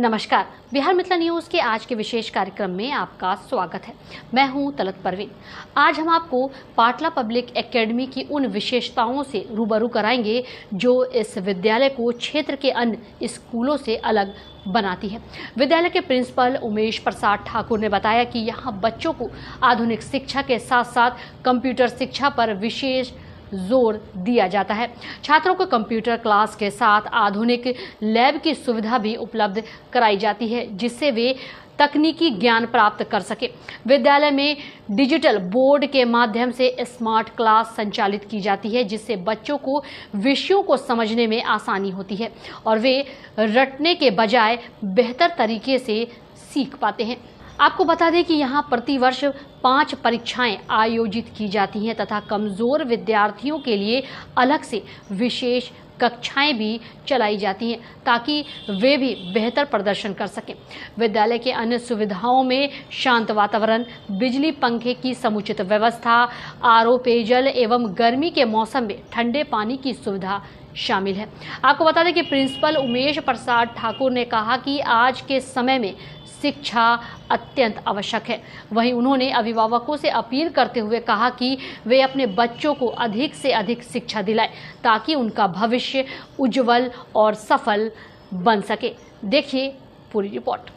नमस्कार, बिहार मिथिला न्यूज़ के आज के विशेष कार्यक्रम में आपका स्वागत है। मैं हूं तलत परवीन। आज हम आपको पाटला पब्लिक एकेडमी की उन विशेषताओं से रूबरू कराएंगे जो इस विद्यालय को क्षेत्र के अन्य स्कूलों से अलग बनाती है। विद्यालय के प्रिंसिपल उमेश प्रसाद ठाकुर ने बताया कि यहाँ बच्चों को आधुनिक शिक्षा के साथ साथ कंप्यूटर शिक्षा पर विशेष जोर दिया जाता है। छात्रों को कंप्यूटर क्लास के साथ आधुनिक लैब की सुविधा भी उपलब्ध कराई जाती है, जिससे वे तकनीकी ज्ञान प्राप्त कर सके। विद्यालय में डिजिटल बोर्ड के माध्यम से स्मार्ट क्लास संचालित की जाती है, जिससे बच्चों को विषयों को समझने में आसानी होती है और वे रटने के बजाय बेहतर तरीके से सीख पाते हैं। आपको बता दें कि यहाँ प्रतिवर्ष 5 परीक्षाएं आयोजित की जाती हैं तथा कमज़ोर विद्यार्थियों के लिए अलग से विशेष कक्षाएं भी चलाई जाती हैं ताकि वे भी बेहतर प्रदर्शन कर सकें। विद्यालय के अन्य सुविधाओं में शांत वातावरण, बिजली पंखे की समुचित व्यवस्था, आरओ पेयजल एवं गर्मी के मौसम में ठंडे पानी की सुविधा शामिल है। आपको बता दें कि प्रिंसिपल उमेश प्रसाद ठाकुर ने कहा कि आज के समय में शिक्षा अत्यंत आवश्यक है। वहीं उन्होंने अभिभावकों से अपील करते हुए कहा कि वे अपने बच्चों को अधिक से अधिक शिक्षा दिलाएं ताकि उनका भविष्य उज्जवल और सफल बन सके। देखिए पूरी रिपोर्ट।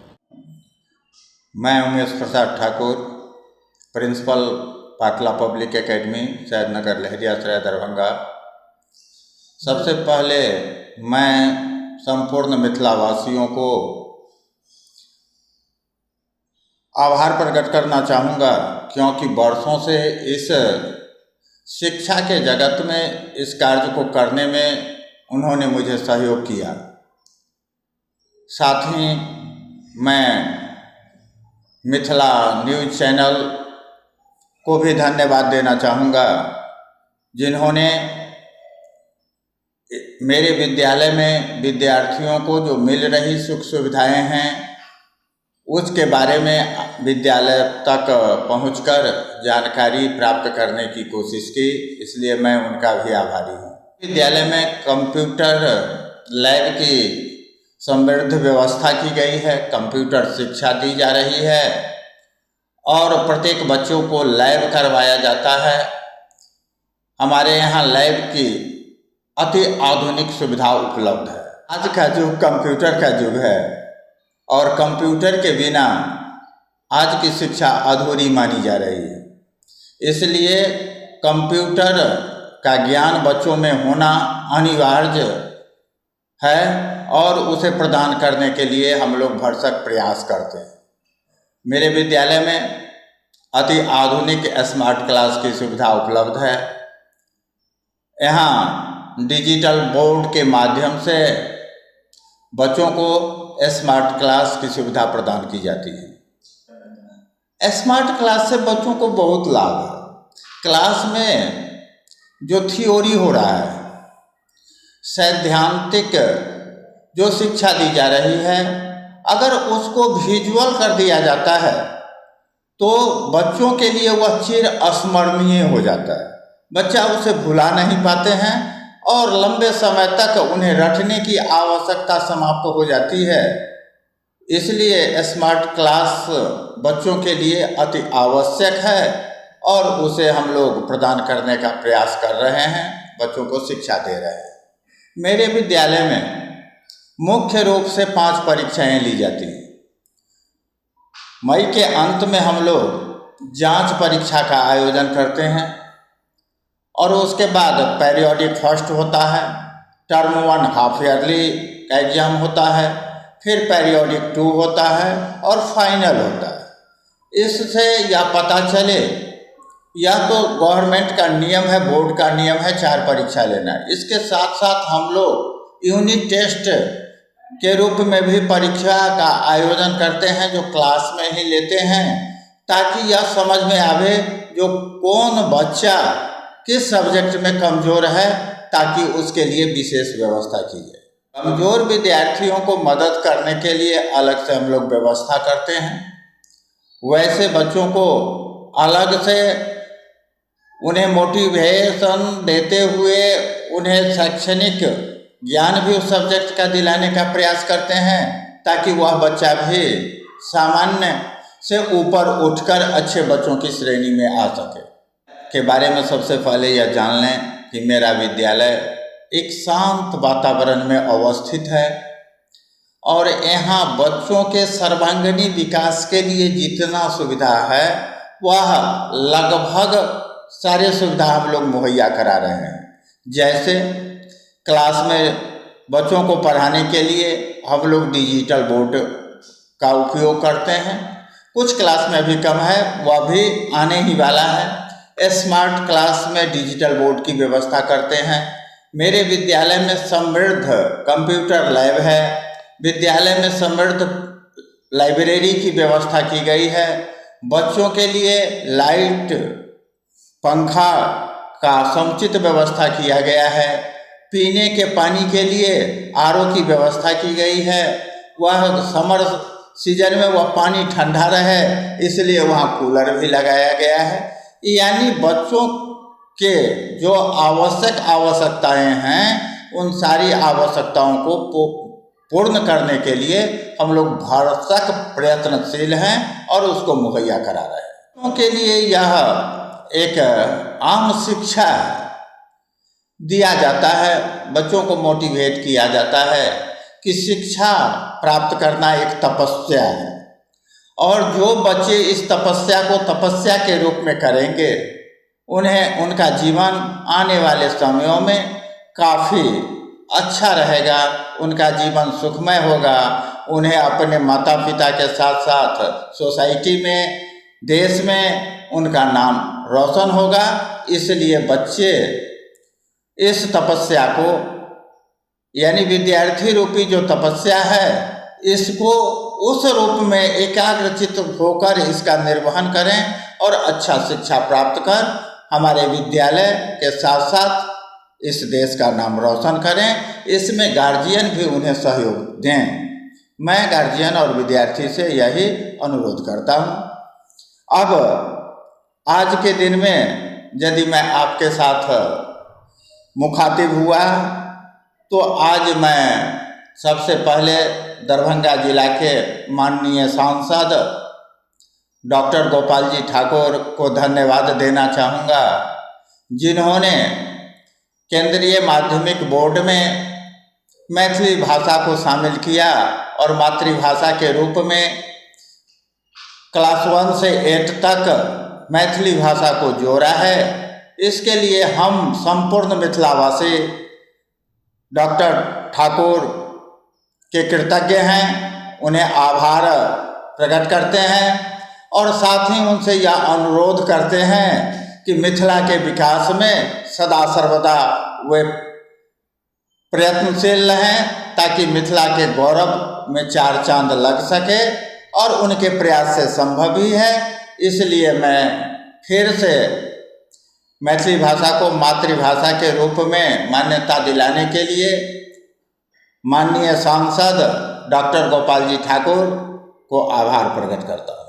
मैं Umesh Prasad Thakur, principal Patla public academy, Saidnagar Laheriasarai, Darbhanga. सबसे पहले मैं संपूर्ण मिथिलावासियों को आभार प्रकट करना चाहूँगा, क्योंकि वर्षों से इस शिक्षा के जगत में इस कार्य को करने में उन्होंने मुझे सहयोग किया। साथ ही मैं मिथिला न्यूज़ चैनल को भी धन्यवाद देना चाहूँगा, जिन्होंने मेरे विद्यालय में विद्यार्थियों को जो मिल रही सुख सुविधाएं हैं उसके बारे में विद्यालय तक पहुंचकर जानकारी प्राप्त करने की कोशिश की, इसलिए मैं उनका भी आभारी हूं। विद्यालय में कंप्यूटर लैब की समृद्ध व्यवस्था की गई है, कंप्यूटर शिक्षा दी जा रही है और प्रत्येक बच्चों को लैब करवाया जाता है। हमारे यहाँ लैब की अति आधुनिक सुविधा उपलब्ध है। आज का युग कंप्यूटर का युग है और कंप्यूटर के बिना आज की शिक्षा अधूरी मानी जा रही है। इसलिए कंप्यूटर का ज्ञान बच्चों में होना अनिवार्य है और उसे प्रदान करने के लिए हम लोग भरसक प्रयास करते हैं। मेरे विद्यालय में अति आधुनिक स्मार्ट क्लास की सुविधा उपलब्ध है। यहाँ डिजिटल बोर्ड के माध्यम से बच्चों को स्मार्ट क्लास की सुविधा प्रदान की जाती है। स्मार्ट क्लास से बच्चों को बहुत लाभ है। क्लास में जो थियोरी हो रहा है, सैद्धांतिक जो शिक्षा दी जा रही है, अगर उसको विजुअल कर दिया जाता है तो बच्चों के लिए वह चिर अस्मरणीय हो जाता है। बच्चा उसे भुला नहीं पाते हैं और लंबे समय तक उन्हें रटने की आवश्यकता समाप्त हो जाती है। इसलिए स्मार्ट क्लास बच्चों के लिए अति आवश्यक है और उसे हम लोग प्रदान करने का प्रयास कर रहे हैं, बच्चों को शिक्षा दे रहे हैं। मेरे विद्यालय में मुख्य रूप से 5 परीक्षाएं ली जाती हैं। मई के अंत में हम लोग जांच परीक्षा का आयोजन करते हैं और उसके बाद पीरियोडिक फर्स्ट होता है, टर्म 1 हाफ ईयरली का एग्जाम होता है, फिर पीरियोडिक 2 होता है और फाइनल होता है। इससे यह पता चले, या तो गवर्नमेंट का नियम है, बोर्ड का नियम है 4 परीक्षा लेना है। इसके साथ साथ हम लोग यूनिट टेस्ट के रूप में भी परीक्षा का आयोजन करते हैं, जो क्लास में ही लेते हैं, ताकि यह समझ में आवे जो कौन बच्चा किस सब्जेक्ट में कमज़ोर है, ताकि उसके लिए विशेष व्यवस्था की जाए। कमज़ोर विद्यार्थियों को मदद करने के लिए अलग से हम लोग व्यवस्था करते हैं। वैसे बच्चों को अलग से उन्हें मोटिवेशन देते हुए उन्हें शैक्षणिक ज्ञान भी उस सब्जेक्ट का दिलाने का प्रयास करते हैं, ताकि वह बच्चा भी सामान्य से ऊपर उठकर अच्छे बच्चों की श्रेणी में आ सके। के बारे में सबसे पहले यह जान लें कि मेरा विद्यालय एक शांत वातावरण में अवस्थित है और यहाँ बच्चों के सर्वांगीण विकास के लिए जितना सुविधा है वह लगभग सारे सुविधा हम लोग मुहैया करा रहे हैं। जैसे क्लास में बच्चों को पढ़ाने के लिए हम लोग डिजिटल बोर्ड का उपयोग करते हैं, कुछ क्लास में अभी कम है, वह भी आने ही वाला है। स्मार्ट क्लास में डिजिटल बोर्ड की व्यवस्था करते हैं। मेरे विद्यालय में समृद्ध कंप्यूटर लैब है, विद्यालय में समृद्ध लाइब्रेरी की व्यवस्था की गई है। बच्चों के लिए लाइट पंखा का समुचित व्यवस्था किया गया है। पीने के पानी के लिए आरओ की व्यवस्था की गई है। वह समर सीजन में वह पानी ठंडा रहे इसलिए वहाँ कूलर भी लगाया गया है। यानी बच्चों के जो आवश्यकताएं हैं उन सारी आवश्यकताओं को पूर्ण करने के लिए हम लोग भरसक प्रयत्नशील हैं और उसको मुहैया करा रहे हैं। बच्चों के लिए यह एक आम शिक्षा दिया जाता है, बच्चों को मोटिवेट किया जाता है कि शिक्षा प्राप्त करना एक तपस्या है और जो बच्चे इस तपस्या को तपस्या के रूप में करेंगे उन्हें उनका जीवन आने वाले समयों में काफ़ी अच्छा रहेगा, उनका जीवन सुखमय होगा। उन्हें अपने माता पिता के साथ साथ सोसाइटी में, देश में उनका नाम रोशन होगा। इसलिए बच्चे इस तपस्या को यानी विद्यार्थी रूपी जो तपस्या है इसको उस रूप में एकाग्रचित्त होकर इसका निर्वहन करें और अच्छा शिक्षा प्राप्त कर हमारे विद्यालय के साथ साथ इस देश का नाम रोशन करें। इसमें गार्जियन भी उन्हें सहयोग दें। मैं गार्जियन और विद्यार्थी से यही अनुरोध करता हूँ। अब आज के दिन में यदि मैं आपके साथ मुखातिब हुआ तो आज मैं सबसे पहले दरभंगा जिला के माननीय सांसद डॉक्टर गोपाल जी ठाकुर को धन्यवाद देना चाहूँगा, जिन्होंने केंद्रीय माध्यमिक बोर्ड में मैथिली भाषा को शामिल किया और मातृभाषा के रूप में क्लास 1 से 8 तक मैथिली भाषा को जोड़ा है। इसके लिए हम संपूर्ण मिथिलावासी डॉक्टर ठाकुर के कृतज्ञ हैं, उन्हें आभार प्रकट करते हैं और साथ ही उनसे यह अनुरोध करते हैं कि मिथिला के विकास में सदा सर्वदा वे प्रयत्नशील रहें ताकि मिथिला के गौरव में चार चांद लग सके और उनके प्रयास से संभव ही है। इसलिए मैं फिर से मैथिली भाषा को मातृभाषा के रूप में मान्यता दिलाने के लिए माननीय सांसद डॉक्टर गोपाल जी ठाकुर को आभार प्रकट करता हूँ।